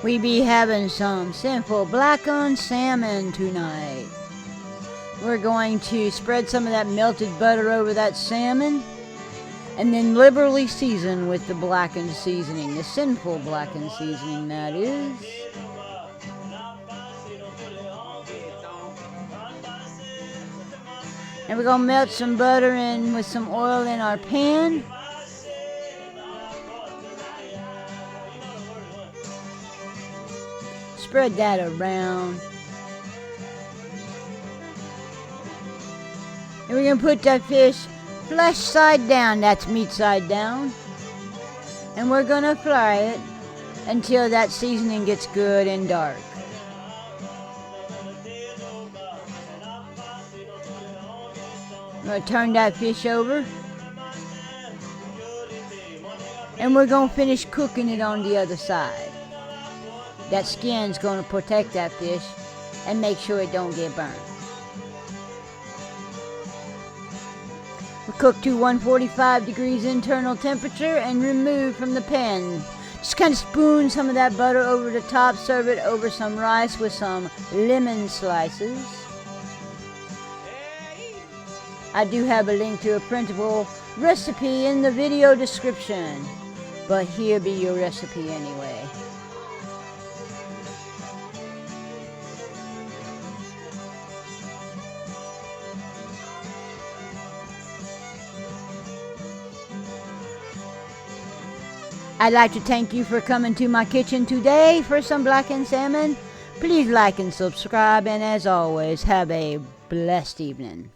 We be having some Cynful blackened salmon tonight. We're going to spread some of that melted butter over that salmon and then liberally season with the blackened seasoning, the Cynful blackened seasoning that is. And we're going to melt some butter in with some oil in our pan. Spread that around. And we're going to put that fish flesh side down, that's meat side down. And we're going to fry it until that seasoning gets good and dark. I'm going to turn that fish over. And we're going to finish cooking it on the other side. That skin's going to protect that fish and make sure it don't get burned. We cook to 145 degrees internal temperature and remove from the pan. Just kind of spoon some of that butter over the top. Serve it over some rice with some lemon slices. I do have a link to a printable recipe in the video description, but here be your recipe anyway. I'd like to thank you for coming to my kitchen today for some blackened salmon. Please like and subscribe, and as always, have a blessed evening.